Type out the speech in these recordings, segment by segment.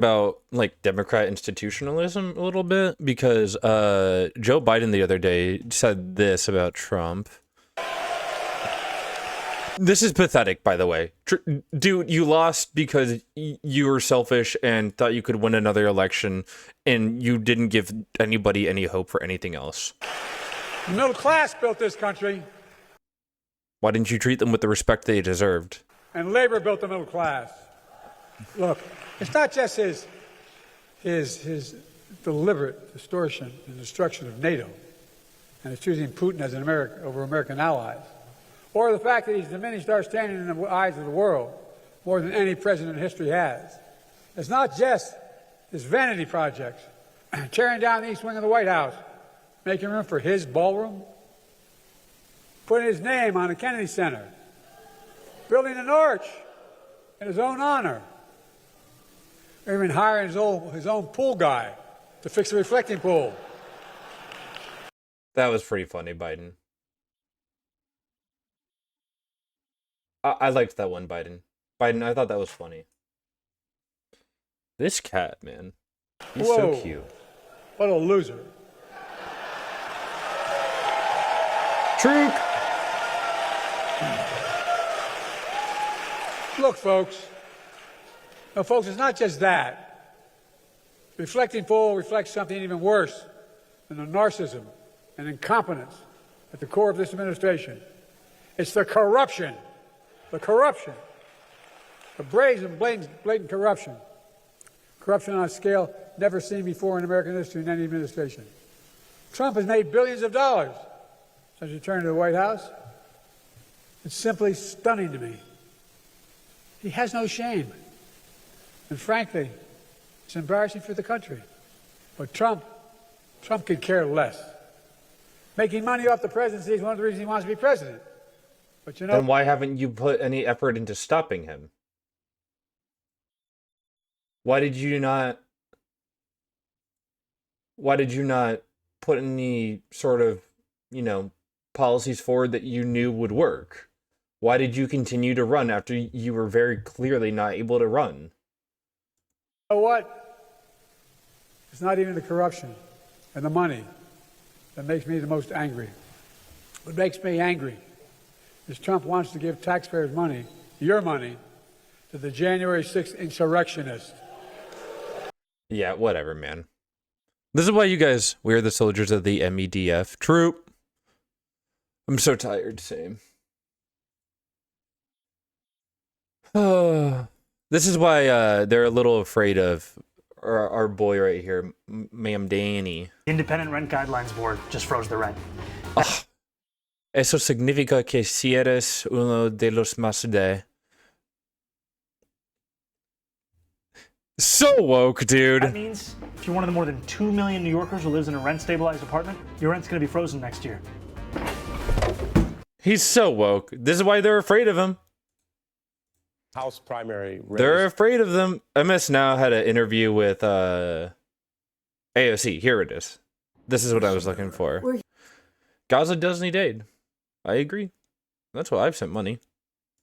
about like Democrat institutionalism a little bit because Joe Biden the other day said this about Trump. This is pathetic, by the way. Dude, you lost because you were selfish and thought you could win another election, and you didn't give anybody any hope for anything else. The middle class built this country. Why didn't you treat them with the respect they deserved? And labor built the middle class. Look, it's not just his deliberate distortion and destruction of NATO and his choosing Putin as over American allies, or the fact that he's diminished our standing in the eyes of the world more than any president in history has. It's not just his vanity projects, tearing down the east wing of the White House, making room for his ballroom, putting his name on the Kennedy Center, building an arch in his own honor, or even hiring his own pool guy to fix the reflecting pool. That was pretty funny, Biden. I liked that one, Biden. Biden, I thought that was funny. This cat, man. He's Whoa. so cute. What a loser. True. Look, folks. No, folks, it's not just that. The reflecting pool reflects something even worse than the narcissism and incompetence at the core of this administration. It's the corruption. The corruption. The brazen, blatant corruption. Corruption on a scale never seen before in American history in any administration. Trump has made billions of dollars since returning to the White House. It's simply stunning to me. He has no shame. And frankly, it's embarrassing for the country. But Trump could care less. Making money off the presidency is one of the reasons he wants to be president. But you know, Then why haven't you put any effort into stopping him? Why did you not put any sort of, policies forward that you knew would work? Why did you continue to run after you were very clearly not able to run? You know what? It's not even the corruption and the money that makes me the most angry. What makes me angry is Trump wants to give taxpayers money, your money, to the January 6th insurrectionists. Yeah, whatever, man. This is why you guys, we're the soldiers of the MEDF. True. I'm so tired, same. This is why they're a little afraid of our boy right here, Ma'am Danny. Independent Rent Guidelines Board just froze the rent. Eso significa que si eres uno de los más de... So woke, dude. That means if you're one of the more than 2 million New Yorkers who lives in a rent-stabilized apartment, your rent's going to be frozen next year. He's so woke. This is why they're afraid of him. House primary. They're afraid of them. MS Now had an interview with AOC. Here it is. This is what I was looking for. Gaza does need aid. I agree. That's why I've sent money.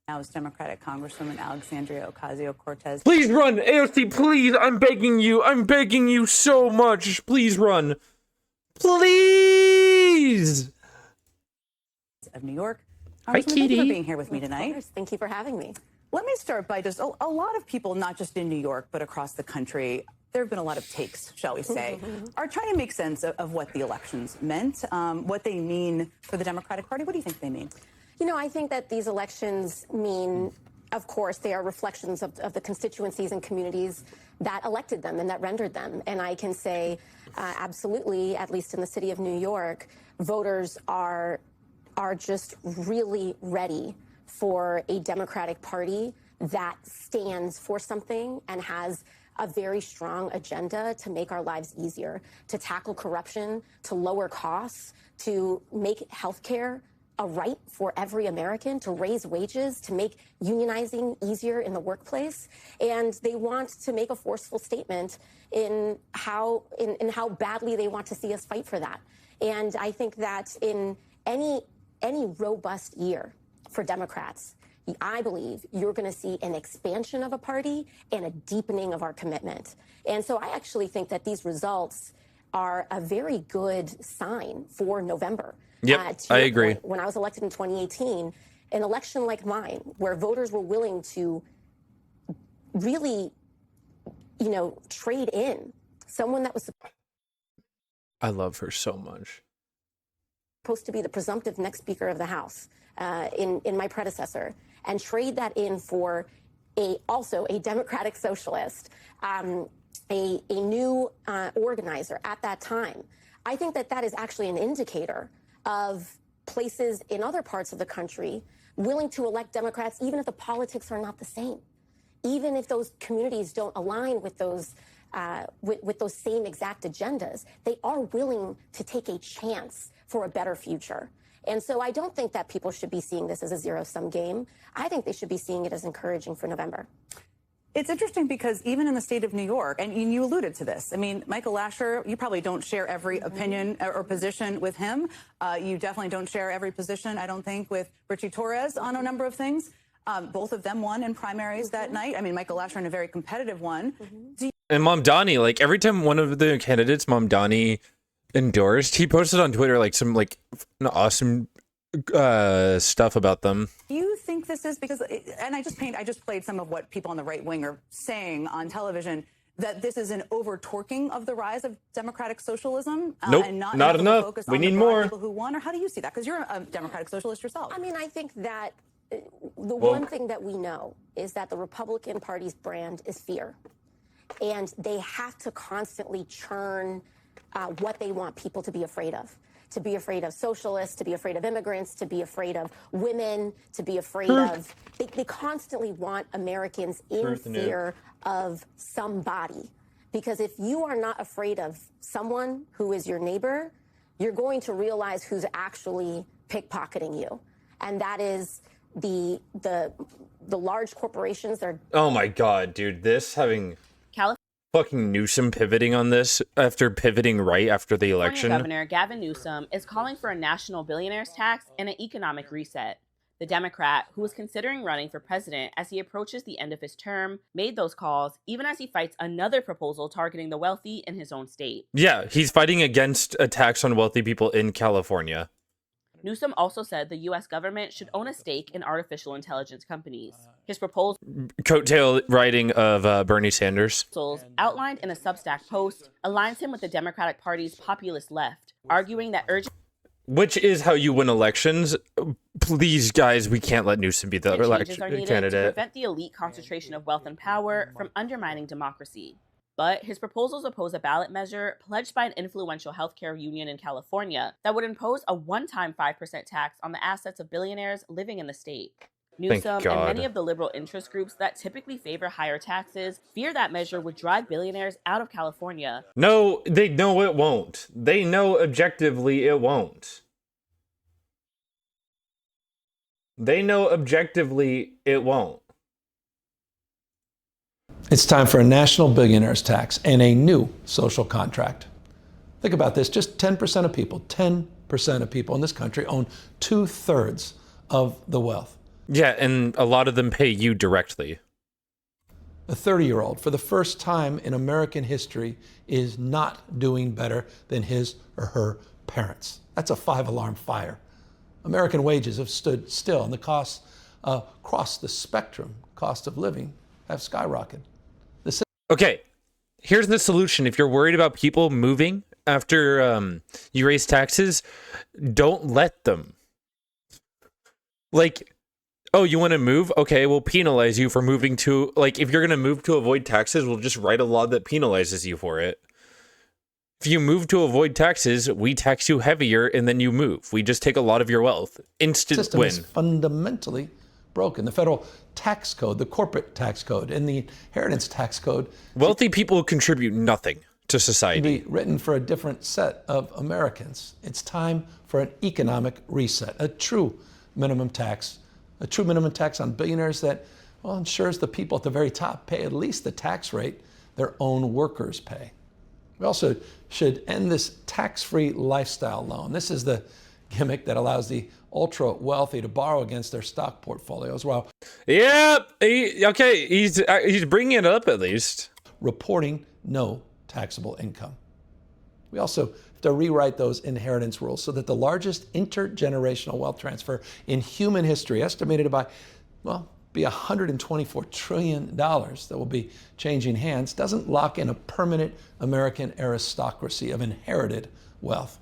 House Democratic Congresswoman Alexandria Ocasio-Cortez. Please run, AOC, please. I'm begging you. I'm begging you so much. Please run. Please. Of New York. Hi, Thank you Kitty. for being here with me tonight. Thank you for having me. Let me start by just a lot of people, not just in New York, but across the country, there have been a lot of takes, shall we say, are trying to make sense of what the elections meant, what they mean for the Democratic Party. What do you think they mean? You know, I think that these elections mean, of course, they are reflections of the constituencies and communities that elected them and that rendered them. And I can say absolutely, at least in the city of New York, voters are just really ready for a Democratic Party that stands for something and has a very strong agenda to make our lives easier, to tackle corruption, to lower costs, to make healthcare a right for every American, to raise wages, to make unionizing easier in the workplace. And they want to make a forceful statement in how badly they want to see us fight for that. And I think that in any robust year for Democrats, I believe you're going to see an expansion of a party and a deepening of our commitment. And so I actually think that these results are a very good sign for November. Yep, I agree. Point, when I was elected in 2018, an election like mine, where voters were willing to really, trade in someone that was I love her so much. supposed to be the presumptive next Speaker of the House in my predecessor, and trade that in for also a Democratic socialist, a new organizer at that time. I think that is actually an indicator of places in other parts of the country willing to elect Democrats, even if the politics are not the same, even if those communities don't align with those with those same exact agendas. They are willing to take a chance for a better future. And so I don't think that people should be seeing this as a zero-sum game. I think they should be seeing it as encouraging for November. It's interesting because even in the state of New York, and you alluded to this, I mean, Michael Lasher, you probably don't share every opinion or position with him. You definitely don't share every position, I don't think, with Richie Torres on a number of things. Both of them won in primaries that night. I mean, Michael Lasher in a very competitive one. And Mamdani, like every time one of the candidates Mamdani endorsed, he posted on Twitter like some like awesome stuff about them. Do you think this is because, and I just played some of what people on the right wing are saying on television, that this is an over-torquing of the rise of democratic socialism? Nope, and not enough. Focus We on need the broad more. People who won, or how do you see that? Because you're a democratic socialist yourself. I mean, I think that one thing that we know is that the Republican Party's brand is fear. And they have to constantly churn what they want people to be afraid of. To be afraid of socialists, to be afraid of immigrants, to be afraid of women, to be afraid of... They constantly want Americans in fear of somebody. Because if you are not afraid of someone who is your neighbor, you're going to realize who's actually pickpocketing you. And that is the large corporations. Oh my God, dude, this having... Fucking Newsom pivoting on this after pivoting right after the election. Governor Gavin Newsom is calling for a national billionaires tax and an economic reset. The Democrat, who is considering running for president as he approaches the end of his term, made those calls even as he fights another proposal targeting the wealthy in his own state. Yeah, he's fighting against a tax on wealthy people in California. Newsom also said the U.S. government should own a stake in artificial intelligence companies. His proposal, Coattail writing of Bernie Sanders, outlined in a Substack post, aligns him with the Democratic Party's populist left, arguing that urgent... Which is how you win elections. Please, guys, we can't let Newsom be the changes are needed candidate. to prevent the elite concentration of wealth and power from undermining democracy. But his proposals oppose a ballot measure pledged by an influential healthcare union in California that would impose a one-time 5% tax on the assets of billionaires living in the state. Newsom and many of the liberal interest groups that typically favor higher taxes fear that measure would drive billionaires out of California. No, they know it won't. They know objectively it won't. They know objectively it won't. It's time for a national billionaires tax and a new social contract. Think about this, just 10% of people in this country own 2/3 of the wealth. Yeah, and a lot of them pay you directly. A 30-year-old, for the first time in American history, is not doing better than his or her parents. That's a 5-alarm fire. American wages have stood still, and the costs across the spectrum, cost of living, have skyrocketed. Okay, here's the solution. If you're worried about people moving after you raise taxes, don't let them. Like, oh, you want to move? Okay, we'll penalize you for moving to... Like, if you're going to move to avoid taxes, we'll just write a law that penalizes you for it. If you move to avoid taxes, we tax you heavier and then you move. We just take a lot of your wealth. Instant system win. Is fundamentally broken. The federal tax code, the corporate tax code, and the inheritance tax code. Wealthy people contribute nothing to society. Be written for a different set of Americans. It's time for an economic reset, a true minimum tax on billionaires that, well, ensures the people at the very top pay at least the tax rate their own workers pay. We also should end this tax-free lifestyle loan. This is the gimmick that allows the ultra wealthy to borrow against their stock portfolios while Yep. He's bringing it up at least. reporting no taxable income. We also have to rewrite those inheritance rules so that the largest intergenerational wealth transfer in human history, estimated by, well, be $124 trillion that will be changing hands, doesn't lock in a permanent American aristocracy of inherited wealth.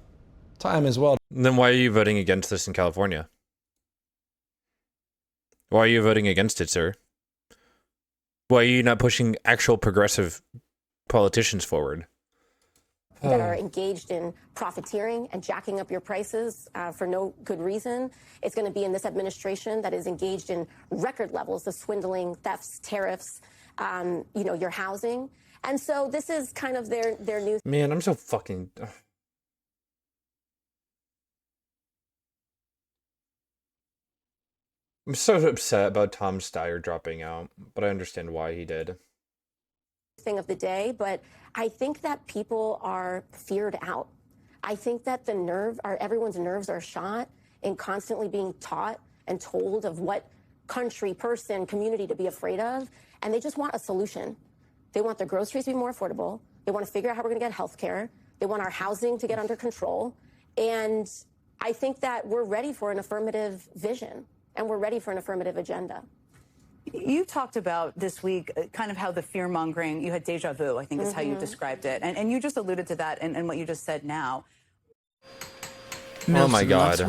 Time as well. Then why are you voting against this in California? Why are you voting against it, sir? Why are you not pushing actual progressive politicians forward? That are engaged in profiteering and jacking up your prices for no good reason. It's going to be in this administration that is engaged in record levels of swindling, thefts, tariffs, your housing. And so this is kind of their new... Man, I'm so fucking... I'm so upset about Tom Steyer dropping out, but I understand why he did. thing of the day, but I think that people are feared out. I think that everyone's nerves are shot in constantly being taught and told of what country, person, community to be afraid of, and they just want a solution. They want their groceries to be more affordable. They want to figure out how we're going to get health care. They want our housing to get under control. And I think that we're ready for an affirmative vision, and we're ready for an affirmative agenda. You talked about this week kind of how the fear-mongering, you had deja vu, I think is how you described it. And you just alluded to that and what you just said now. Oh my God.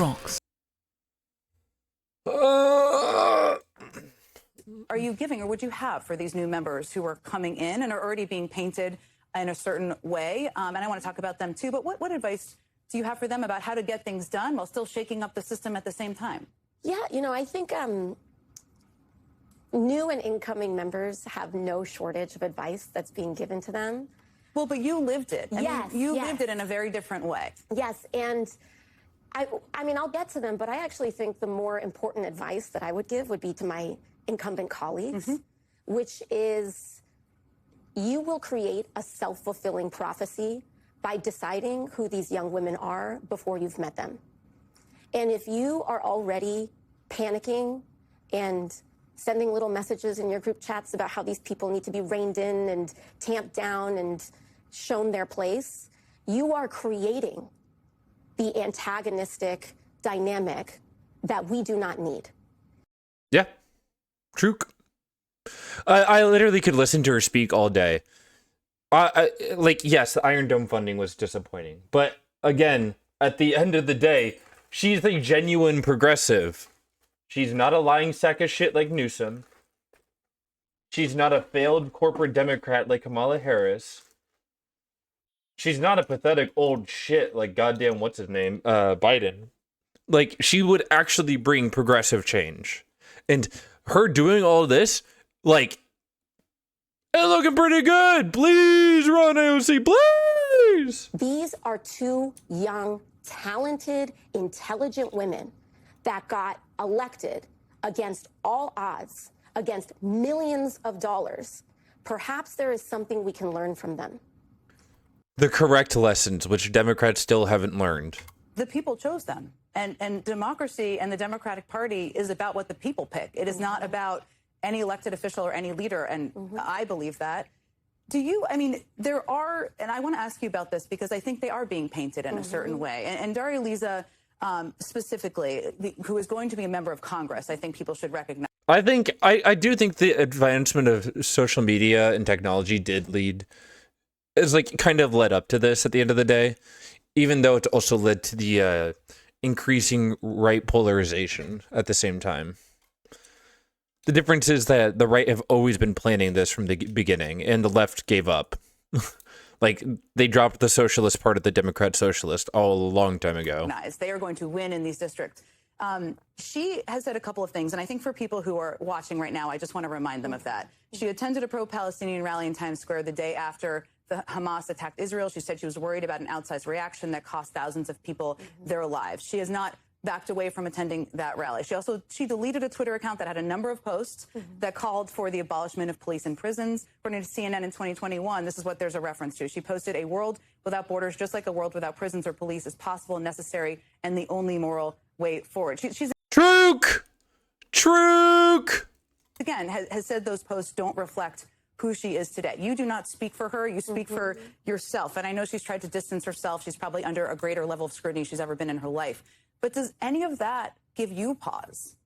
Are you giving, or would you have for these new members who are coming in and are already being painted in a certain way? And I want to talk about them too, but what advice do you have for them about how to get things done while still shaking up the system at the same time? Yeah, I think new and incoming members have no shortage of advice that's being given to them. Well, but you lived it. Yes, you lived it in a very different way. Yes, and I mean, I'll get to them, but I actually think the more important advice that I would give would be to my incumbent colleagues, which is you will create a self-fulfilling prophecy by deciding who these young women are before you've met them. And if you are already panicking and sending little messages in your group chats about how these people need to be reined in and tamped down and shown their place, you are creating the antagonistic dynamic that we do not need. Yeah, true. I literally could listen to her speak all day. Yes, the Iron Dome funding was disappointing. But again, at the end of the day, she's a genuine progressive. She's not a lying sack of shit like Newsom. She's not a failed corporate Democrat like Kamala Harris. She's not a pathetic old shit like goddamn what's his name, Biden. Like, she would actually bring progressive change. And her doing all this, like, it's looking pretty good. Please run AOC, please. These are two young, talented, intelligent women that got elected against all odds, against millions of dollars. Perhaps there is something we can learn from them. The correct lessons, which Democrats still haven't learned. The people chose them. And democracy and the Democratic Party is about what the people pick. It is not about any elected official or any leader, and I believe that. There are, and I want to ask you about this because I think they are being painted in a certain way. And Daria Liza, specifically, who is going to be a member of Congress, I think people should recognize. I do think the advancement of social media and technology did kind of led up to this at the end of the day, even though it also led to the increasing right polarization at the same time. The difference is that the right have always been planning this from the beginning, and the left gave up. Like, they dropped the socialist part of the Democrat socialist all a long time ago. They are going to win in these districts. She has said a couple of things, and I think for people who are watching right now, I just want to remind them of that. She attended a pro-Palestinian rally in Times Square the day after the Hamas attacked Israel. She said she was worried about an outsized reaction that cost thousands of people their lives. She has not backed away from attending that rally. She deleted a Twitter account that had a number of posts that called for the abolishment of police and prisons. According to CNN in 2021, this is what there's a reference to. She posted, "A world without borders, just like a world without prisons or police, is possible and necessary and the only moral way forward." She's Truk! again has said those posts don't reflect who she is today. You do not speak for her. You speak for yourself. And I know she's tried to distance herself. She's probably under a greater level of scrutiny she's ever been in her life. But does any of that give you pause?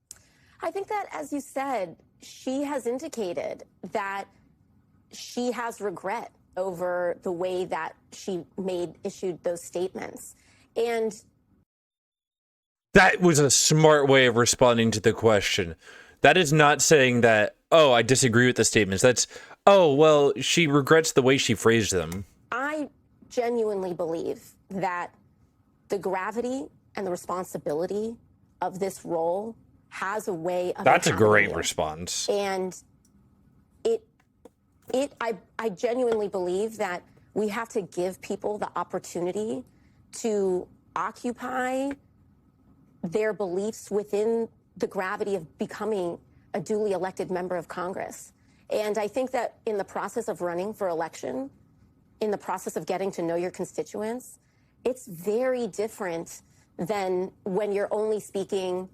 I think that, as you said, she has indicated that she has regret over the way that she issued those statements. And that was a smart way of responding to the question. That is not saying that, oh, I disagree with the statements. That's, oh, well, she regrets the way she phrased them. I genuinely believe that the gravity and the responsibility of this role has a way of... That's a great response. And I genuinely believe that we have to give people the opportunity to occupy their beliefs within the gravity of becoming a duly elected member of Congress. And I think that in the process of running for election, in the process of getting to know your constituents, it's very different than when you're only speaking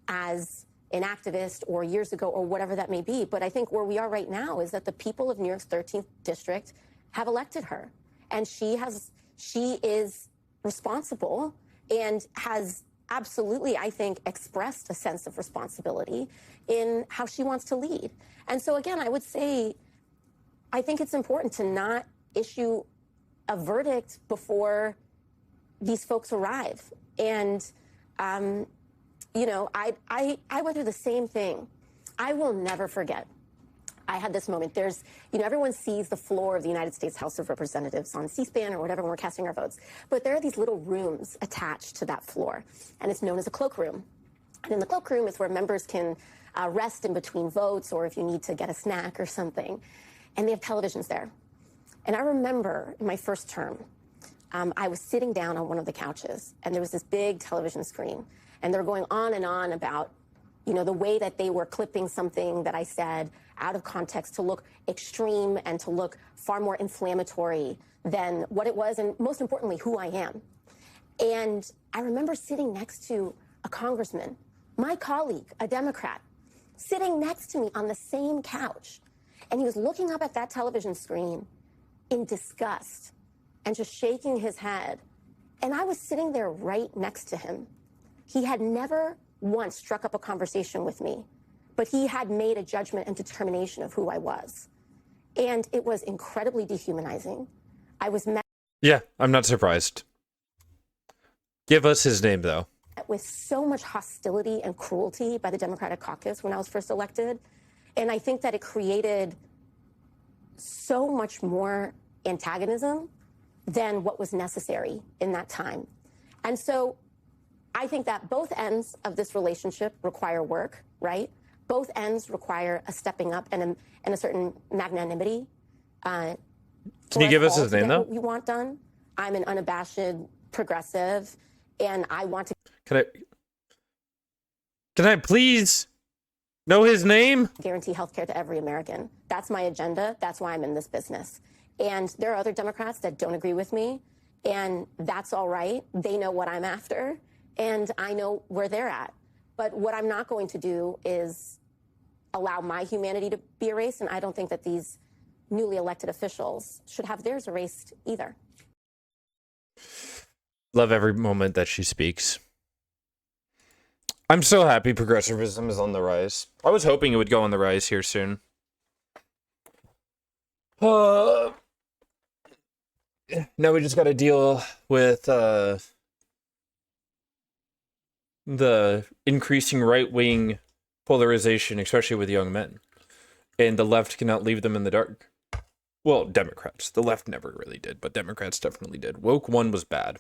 as an activist or years ago or whatever that may be. But I think where we are right now is that the people of New York's 13th district have elected her. And she is responsible and has absolutely, I think, expressed a sense of responsibility in how she wants to lead. And so, again, I would say, I think it's important to not issue a verdict before these folks arrive. And, you know, I went through the same thing. I will never forget. I had this moment. There's, you know, everyone sees the floor of the United States House of Representatives on C-SPAN or whatever when we're casting our votes. But there are these little rooms attached to that floor, and it's known as a cloakroom. And in the cloakroom is where members can rest in between votes or if you need to get a snack or something. And they have televisions there. And I remember in my first term, I was sitting down on one of the couches, and there was this big television screen. And they were going on and on about, you know, the way that they were clipping something that I said out of context to look extreme and to look far more inflammatory than what it was, and most importantly, who I am. And I remember sitting next to a congressman, my colleague, a Democrat, sitting next to me on the same couch. And he was looking up at that television screen in disgust and just shaking his head. And I was sitting there right next to him. He had never once struck up a conversation with me, but he had made a judgment and determination of who I was. And it was incredibly dehumanizing. I was met... Yeah, I'm not surprised. Give us his name, though. ...with so much hostility and cruelty by the Democratic caucus when I was first elected. And I think that it created so much more antagonism than what was necessary in that time. And so I think that both ends of this relationship require work, right? Both ends require a stepping up and a certain magnanimity. Can you give us his name, though? What you want done. I'm an unabashed progressive, and I want to... Can I please know his name? Guarantee health care to every American. That's my agenda. That's why I'm in this business. And there are other Democrats that don't agree with me, and that's all right. They know what I'm after, and I know where they're at. But what I'm not going to do is allow my humanity to be erased, and I don't think that these newly elected officials should have theirs erased either. Love every moment that she speaks. I'm so happy progressivism is on the rise. I was hoping it would go on the rise here soon. Now we just got to deal with the increasing right-wing polarization, especially with young men. And the left cannot leave them in the dark. Well, Democrats. The left never really did, but Democrats definitely did. Woke one was bad.